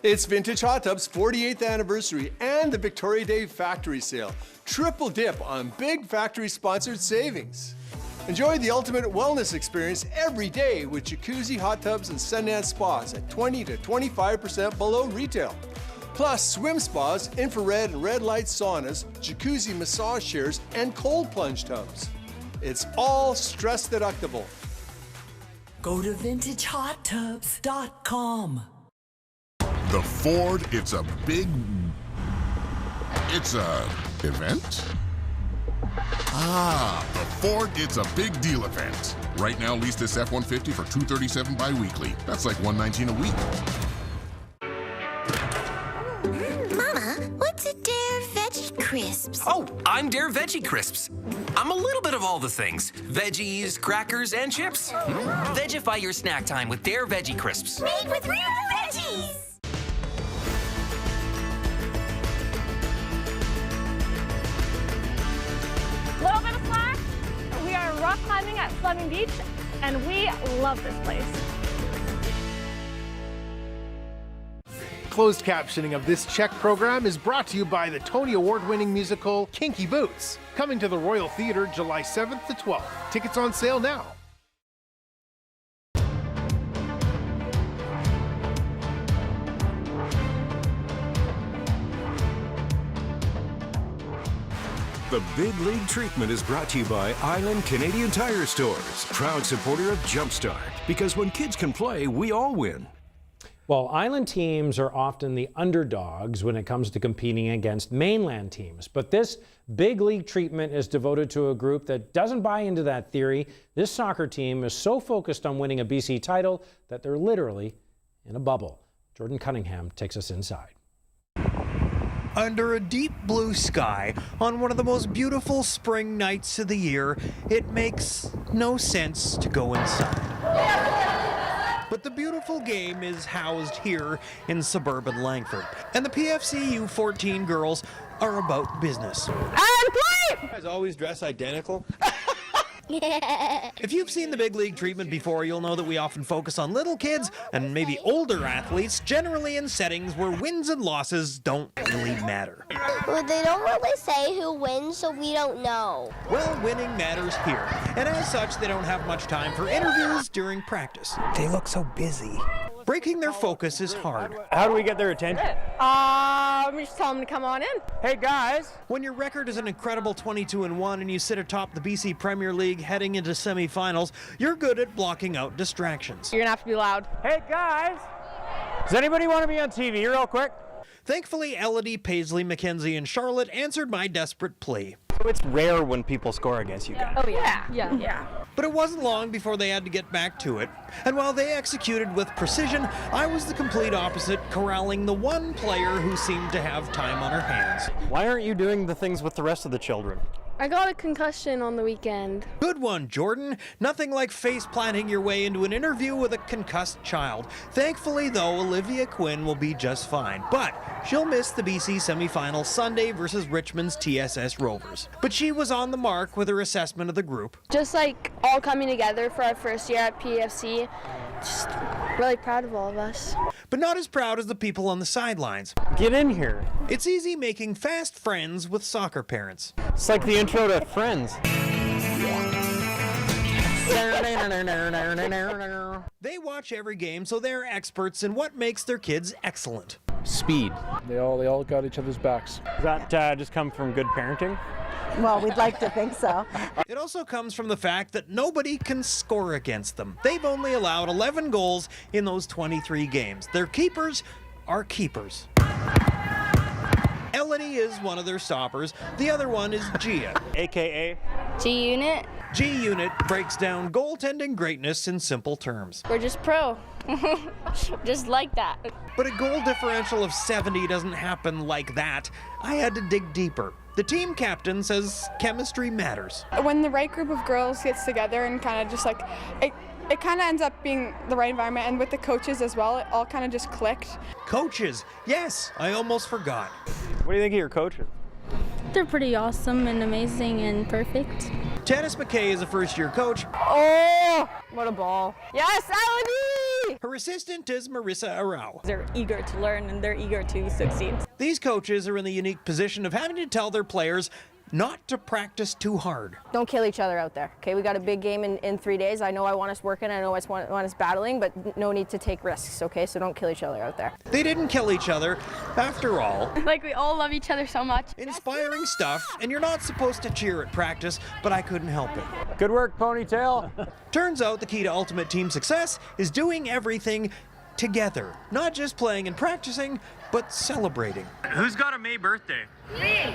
It's Vintage Hot Tub's 48th anniversary and the Victoria Day Factory Sale. Triple dip on big factory-sponsored savings. Enjoy the ultimate wellness experience every day with jacuzzi, hot tubs, and Sundance spas at 20 to 25% below retail. Plus swim spas, infrared and red light saunas, jacuzzi massage chairs, and cold plunge tubs. It's all stress deductible. Go to VintageHotTubs.com. The Ford, it's a event? Ah, the Ford It's a Big Deal event. Right now, lease this F-150 for $237 bi-weekly. That's like $119 a week. Mama, what's a Dare Veggie Crisps? Oh, I'm Dare Veggie Crisps. I'm a little bit of all the things. Veggies, crackers, and chips. Vegify your snack time with Dare Veggie Crisps. Made with real veggies! Little bit of slack. We are rock climbing at Fleming Beach, and we love this place. Closed captioning of this CHEK program is brought to you by the Tony Award-winning musical Kinky Boots, coming to the Royal Theatre July 7th to 12th. Tickets on sale now. The Big League Treatment is brought to you by Island Canadian Tire Stores, proud supporter of Jumpstart. Because when kids can play, we all win. Well, Island teams are often the underdogs when it comes to competing against mainland teams. But this Big League Treatment is devoted to a group that doesn't buy into that theory. This soccer team is so focused on winning a BC title that they're literally in a bubble. Jordan Cunningham takes us inside. Under a deep blue sky, on one of the most beautiful spring nights of the year, it makes no sense to go inside. But the beautiful game is housed here in suburban Langford, and the PFC U14 girls are about business. And play! You guys always dress identical? If you've seen the Big League Treatment before, you'll know that we often focus on little kids and maybe older athletes, generally in settings where wins and losses don't really matter. Well, they don't really say who wins, so we don't know. Well, winning matters here, and as such, they don't have much time for interviews during practice. They look so busy. Breaking their focus is hard. How do we get their attention? We just tell them to come on in. Hey guys! When your record is an incredible 22-1 and you sit atop the BC Premier League heading into semifinals, you're good at blocking out distractions. You're gonna have to be loud. Hey guys! Does anybody want to be on TV real quick? Thankfully, Elodie, Paisley, Mackenzie, and Charlotte answered my desperate plea. It's rare when people score against you guys. Oh yeah. But it wasn't long before they had to get back to it. And while they executed with precision, I was the complete opposite, corralling the one player who seemed to have time on her hands. Why aren't you doing the things with the rest of the children? I got a concussion on the weekend. Good one, Jordan. Nothing like face planting your way into an interview with a concussed child. Thankfully, though, Olivia Quinn will be just fine, but she'll miss the BC semifinal Sunday versus Richmond's TSS Rovers. But she was on the mark with her assessment of the group. Just like all coming together for our first year at PFC. Just really proud of all of us. But not as proud as the people on the sidelines. Get in here. It's easy making fast friends with soccer parents. It's like the intro to Friends. They watch every game, so they're experts in what makes their kids excellent. Speed. They all got each other's backs. Does that just come from good parenting? Well, we'd like to think so. It also comes from the fact that nobody can score against them. They've only allowed 11 goals in those 23 games. Their keepers are keepers. Elodie is one of their stoppers. The other one is Gia, AKA G-Unit. G-Unit breaks down goaltending greatness in simple terms. We're just pro. Just like that. But a goal differential of 70 doesn't happen like that. I had to dig deeper. The team captain says chemistry matters. When the right group of girls gets together and kind of just like, it kind of ends up being the right environment, and with the coaches as well, it all kind of just clicked. Coaches, yes, I almost forgot. What do you think of your coaches? They're pretty awesome and amazing and perfect. Tannis McKay is a first-year coach. Oh, what a ball. Yes, Elodie! Her assistant is Marissa Arau. They're eager to learn and they're eager to succeed. These coaches are in the unique position of having to tell their players not to practice too hard. Don't kill each other out there, okay? We got a big game in 3 days. I know I want us working, I know I want us battling, but no need to take risks, okay? So don't kill each other out there. They didn't kill each other, after all. Like, we all love each other so much. Inspiring stuff, and you're not supposed to cheer at practice, but I couldn't help it. Good work, Ponytail. Turns out the key to ultimate team success is doing everything together. Not just playing and practicing, but celebrating. Who's got a May birthday? Me!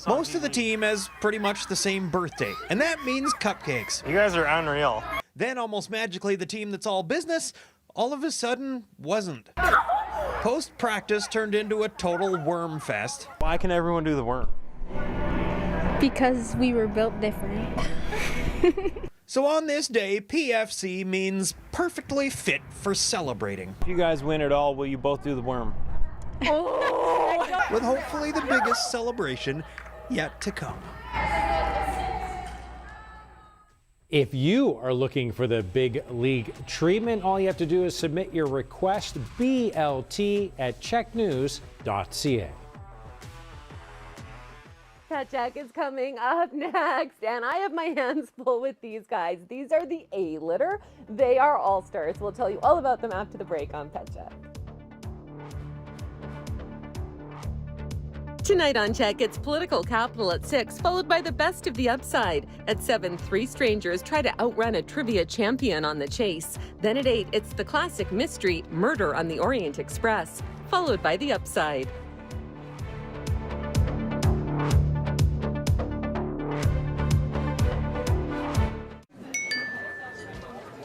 Most of the team has pretty much the same birthday, and that means cupcakes. You guys are unreal. Then almost magically the team that's all business all of a sudden wasn't. Post-practice turned into a total worm fest. Why can everyone do the worm? Because we were built different. So on this day, PFC means perfectly fit for celebrating. If you guys win it all, will you both do the worm? Oh! With hopefully the biggest celebration yet to come. If you are looking for the big league treatment, all you have to do is submit your request, BLT@CHEKnews.ca. CHEK is coming up next, and I have my hands full with these guys. These are the A-litter. They are all-stars. We'll tell you all about them after the break on CHEK. Tonight on CHEK, it's political capital at 6, followed by the best of the upside. At 7, 3 strangers try to outrun a trivia champion on the chase. Then at 8, it's the classic mystery, Murder on the Orient Express, followed by the upside.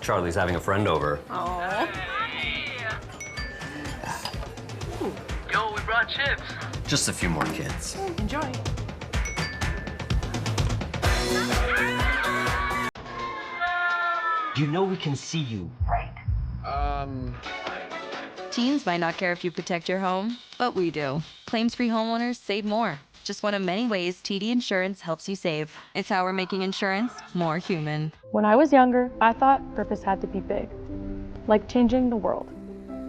Charlie's having a friend over. Aww. Yo, we brought chips. Just a few more kids. Enjoy. You know we can see you, right? Teens might not care if you protect your home, but we do. Claims-free homeowners save more. Just one of many ways TD Insurance helps you save. It's how we're making insurance more human. When I was younger, I thought purpose had to be big, like changing the world.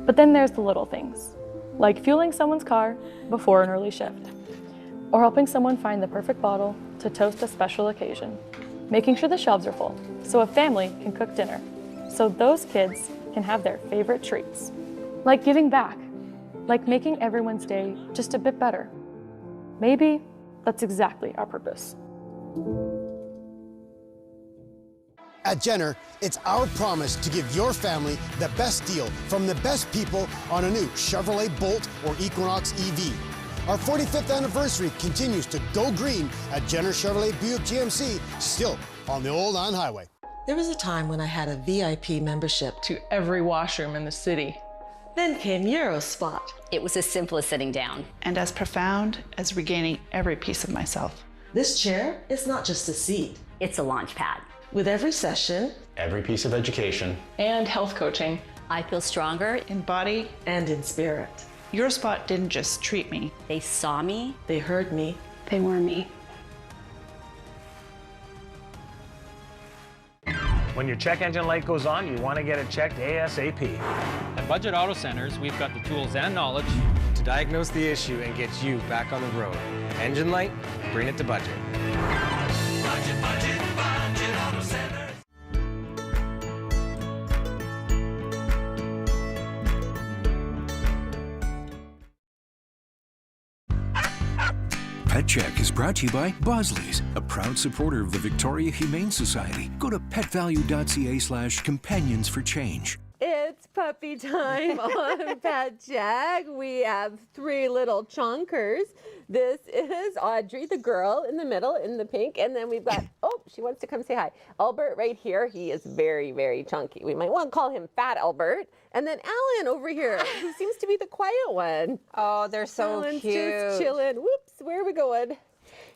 But then there's the little things, like fueling someone's car before an early shift, or helping someone find the perfect bottle to toast a special occasion, making sure the shelves are full so a family can cook dinner, so those kids can have their favorite treats, like giving back, like making everyone's day just a bit better. Maybe that's exactly our purpose. At Jenner, it's our promise to give your family the best deal from the best people on a new Chevrolet Bolt or Equinox EV. Our 45th anniversary continues to go green at Jenner Chevrolet Buick GMC, still on the old on-highway. There was a time when I had a VIP membership to every washroom in the city. Then came Eurospot. It was as simple as sitting down. And as profound as regaining every piece of myself. This chair is not just a seat. It's a launch pad. With every session, every piece of education, and health coaching, I feel stronger in body and in spirit. Your spot didn't just treat me. They saw me. They heard me. They were me. When your check engine light goes on, you want to get it checked ASAP. At Budget Auto Centers, we've got the tools and knowledge to diagnose the issue and get you back on the road. Engine light, bring it to Budget. Budget Auto Centers. Pet Check is brought to you by Bosley's, a proud supporter of the Victoria Humane Society. Go to petvalue.ca/companions for change. It's puppy time on Pet Check. We have 3 little chonkers. This is Audrey, the girl in the middle in the pink. And then we've got, oh, she wants to come say hi. Albert right here. He is very, very chunky. We might want to call him Fat Albert. And then Alan over here, who seems to be the quiet one. Oh, they're so Alan's cute. Just chilling. Whoops, where are we going?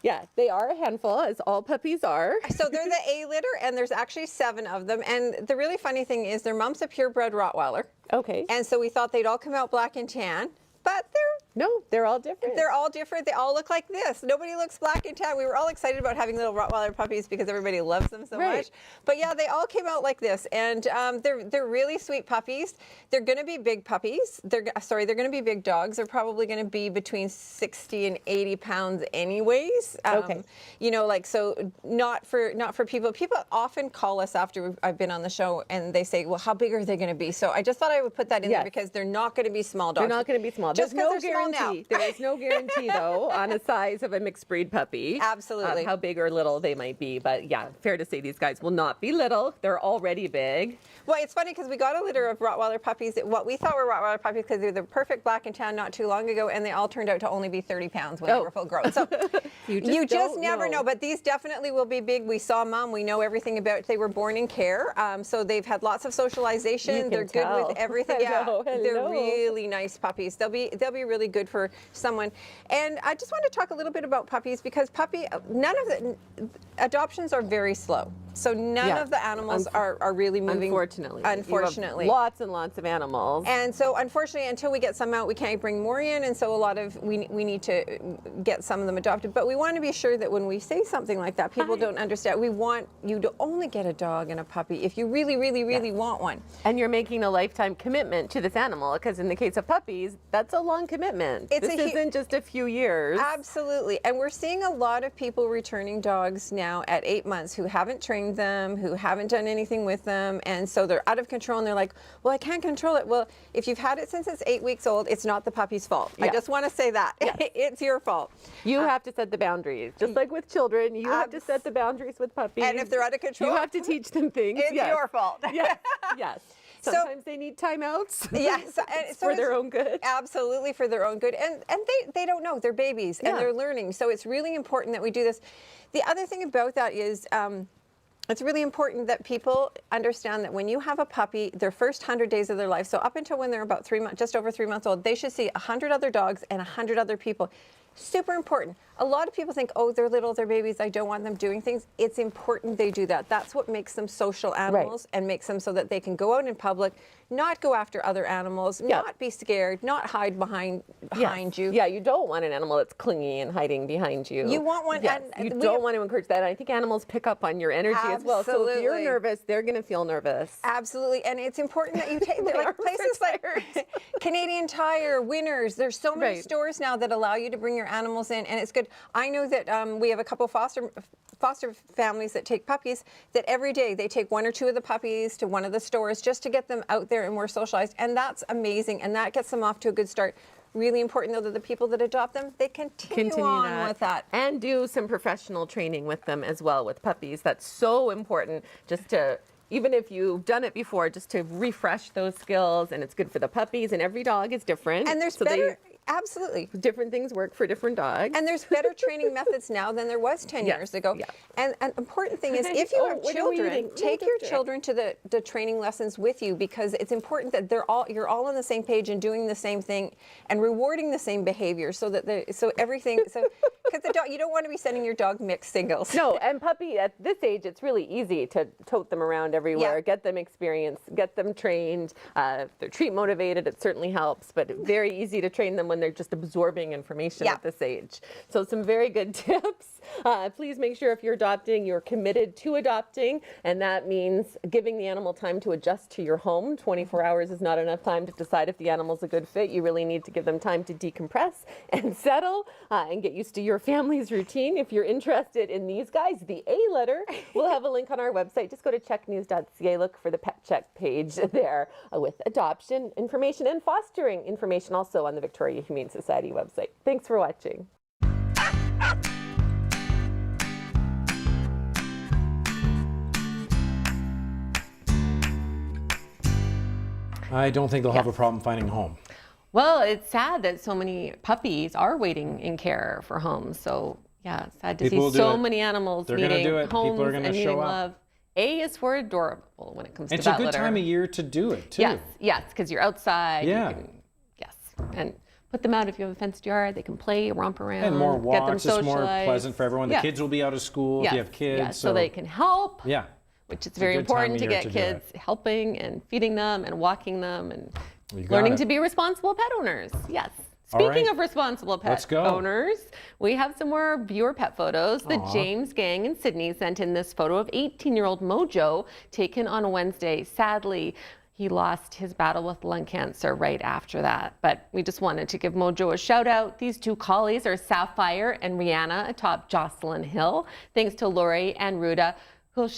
Yeah, they are a handful, as all puppies are. So they're the A litter, and there's actually 7 of them. And the really funny thing is their mom's a purebred Rottweiler. Okay. And so we thought they'd all come out black and tan, but they're all different. They're all different. They all look like this. Nobody looks black and tan. We were all excited about having little Rottweiler puppies because everybody loves them so much. But yeah, they all came out like this, and they're really sweet puppies. They're going to be big puppies. They're going to be big dogs. They're probably going to be between 60 and 80 pounds anyways. Okay. You know, like, so not for people. People often call us after I've been on the show and they say, well, how big are they going to be? So I just thought I would put that in there because they're not going to be small dogs. They're not going to be small. Just There's no because they're small guarantee. now. There is no guarantee, though, on the size of a mixed breed puppy. Absolutely. How big or little they might be. But yeah, fair to say these guys will not be little. They're already big. Well, it's funny because we got a litter of Rottweiler puppies, what we thought were Rottweiler puppies because they were the perfect black and tan not too long ago, and they all turned out to only be 30 pounds when they were full grown. So you just never know. But these definitely will be big. We saw Mom. We know everything about it. They were born in care, so they've had lots of socialization. They're good with everything. Hello. They're really nice puppies. They'll be really good for someone. And I just want to talk a little bit about puppies because adoptions are very slow. So none of the animals are really moving. Unfortunately. Lots and lots of animals. And so unfortunately, until we get some out, we can't bring more in. And so we need to get some of them adopted. But we want to be sure that when we say something like that, people don't understand. We want you to only get a dog and a puppy if you really, really, really want one. And you're making a lifetime commitment to this animal because in the case of puppies, that's a long commitment. This isn't just a few years. Absolutely. And we're seeing a lot of people returning dogs now at 8 months who haven't trained them, who haven't done anything with them, and so they're out of control and they're like, well, I can't control it. Well, if you've had it since it's 8 weeks old, it's not the puppy's fault. I just want to say that. It's your fault. You have to set the boundaries. Just like with children, you have to set the boundaries with puppies. And if they're out of control, you have to teach them things. It's your fault. Yes. Sometimes they need timeouts. Yes, for their own good. Absolutely, for their own good. And they don't know. They're babies and they're learning. So it's really important that we do this. The other thing about that is it's really important that people understand that when you have a puppy, their first 100 days of their life, so up until when they're about 3 months, just over 3 months old, they should see 100 other dogs and 100 other people. Super important. A lot of people think, oh, they're little, they're babies, I don't want them doing things. It's important they do that. That's what makes them social animals and makes them so that they can go out in public, not go after other animals, not be scared, not hide behind you. Yeah, you don't want an animal that's clingy and hiding behind you. You want one. Yes, you don't want to encourage that. And I think animals pick up on your energy as well. So if you're nervous, they're going to feel nervous. Absolutely. And it's important that you take like places like Canadian Tire, Winners. There's so many stores now that allow you to bring your animals in, and it's good. I know that we have a couple foster families that take puppies that every day they take 1 or 2 of the puppies to one of the stores just to get them out there and more socialized, and that's amazing, and that gets them off to a good start. Really important though that the people that adopt them, they continue on with that. And do some professional training with them as well with puppies. That's so important, just to, even if you've done it before, just to refresh those skills, and it's good for the puppies, and every dog is different. And there's absolutely. Different things work for different dogs. And there's better training methods now than there was 10 years ago. Yeah. And an important thing is if you have children, take your children to the training lessons with you, because it's important that you're all on the same page and doing the same thing and rewarding the same behavior so that Because the dog, you don't want to be sending your dog mixed singles. No, and puppy at this age, it's really easy to tote them around everywhere, get them experience, get them trained. If they're treat motivated, it certainly helps, but very easy to train them when they're just absorbing information at this age. So some very good tips. Please make sure if you're adopting, you're committed to adopting, and that means giving the animal time to adjust to your home. 24 hours is not enough time to decide if the animal's a good fit. You really need to give them time to decompress and settle and get used to your family's routine. If you're interested in these guys, the A letter, we'll have a link on our website. Just go to checknews.ca, look for the Pet Check page there with adoption information and fostering information also on the Victoria Humane Society website. Thanks for watching. I don't think they'll have a problem finding a home. Well, it's sad that so many puppies are waiting in care for homes. So yeah, sad to see so many animals needing homes and needing love. A is for adorable when it comes to that litter. It's a good time of year to do it too. Yes, because you're outside. Yeah. You can, and put them out if you have a fenced yard. They can play, romp around, and more walks. Get them socialized. It's more pleasant for everyone. The kids will be out of school if you have kids. Yes, so they can help. Yeah. Which is very important to get kids helping and feeding them and walking them and learning to be responsible pet owners. Yes. Speaking of responsible pet owners, we have some more viewer pet photos. The James gang in Sydney sent in this photo of 18-year-old Mojo taken on Wednesday. Sadly, he lost his battle with lung cancer right after that. But we just wanted to give Mojo a shout out. These two collies are Sapphire and Rihanna atop Jocelyn Hill. Thanks to Lori and Ruda. What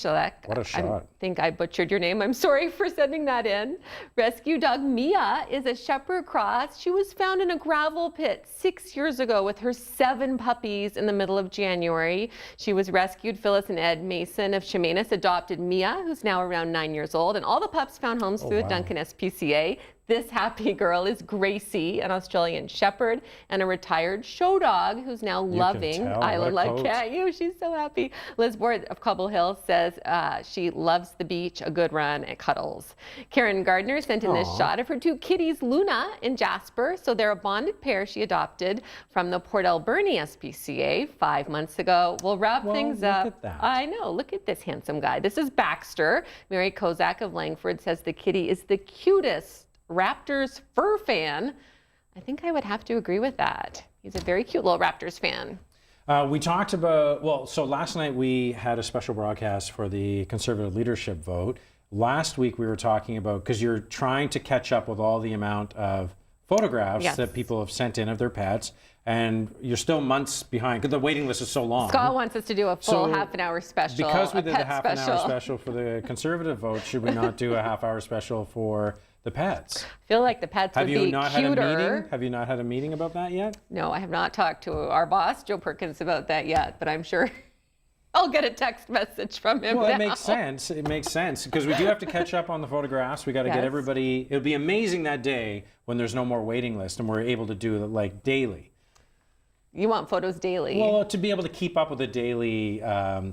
a shot. I think I butchered your name. I'm sorry for sending that in. Rescue dog Mia is a Shepherd Cross. She was found in a gravel pit 6 years ago with her 7 puppies in the middle of January. She was rescued. Phyllis and Ed Mason of Chemainus adopted Mia, who's now around 9 years old, and all the pups found homes through the Duncan SPCA. This happy girl is Gracie, an Australian Shepherd and a retired show dog who's now loving Island Life. Can't you? She's so happy. Liz Ward of Cobble Hill says she loves the beach, a good run, and cuddles. Karen Gardner sent in this shot of her 2 kitties, Luna and Jasper. So they're a bonded pair she adopted from the Port Alberni SPCA 5 months ago. We'll wrap things up. Look at that. I know. Look at this handsome guy. This is Baxter. Mary Kozak of Langford says the kitty is the cutest Raptors fur fan. I think I would have to agree with that. He's a very cute little Raptors fan. We talked about, so last night we had a special broadcast for the Conservative leadership vote. Last week we were talking about, because you're trying to catch up with all the amount of photographs that people have sent in of their pets, and you're still months behind because the waiting list is so long. Scott wants us to do a full half-an-hour special. Because we did the half-an-hour special for the Conservative vote, should we not do a half-hour special for the pets? I feel like the pets would be cuter. Have you not had a meeting about that yet? No, I have not talked to our boss, Joe Perkins, about that yet, but I'm sure I'll get a text message from him Well, now. it makes sense. It makes sense because we do have to catch up on the photographs. We got to get everybody. It'll be amazing that day when there's no more waiting list and we're able to do it like daily. You want photos daily? Well, to be able to keep up with the daily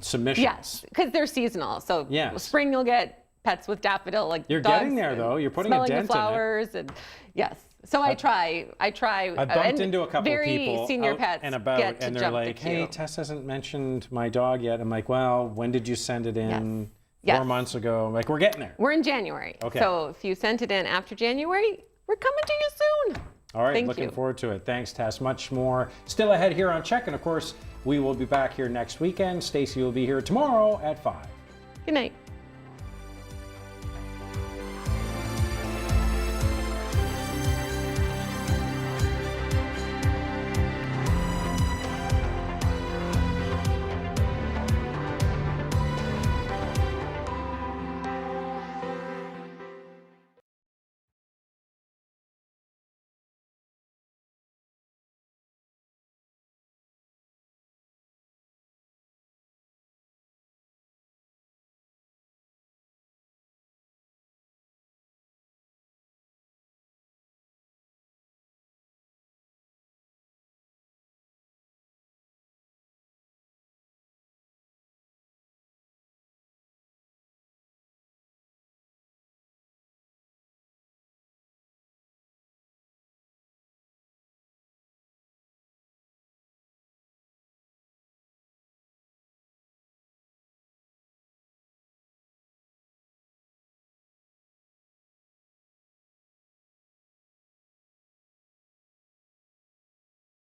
submissions. Yes, because they're seasonal. So spring you'll get pets with daffodil, like you're dogs getting there though. You're putting a dent the flowers in it. And yes. So I try. I bumped into a couple of people very senior pets and about, and they're like, "Hey, Tess hasn't mentioned my dog yet." I'm like, "Well, when did you send it in?" 4 months ago. I'm like, we're getting there. We're in January. Okay. So if you sent it in after January, we're coming to you soon. All right, looking forward to it. Thanks, Tess. Much more still ahead here on CHEK, and of course, we will be back here next weekend. Stacey will be here tomorrow at 5. Good night.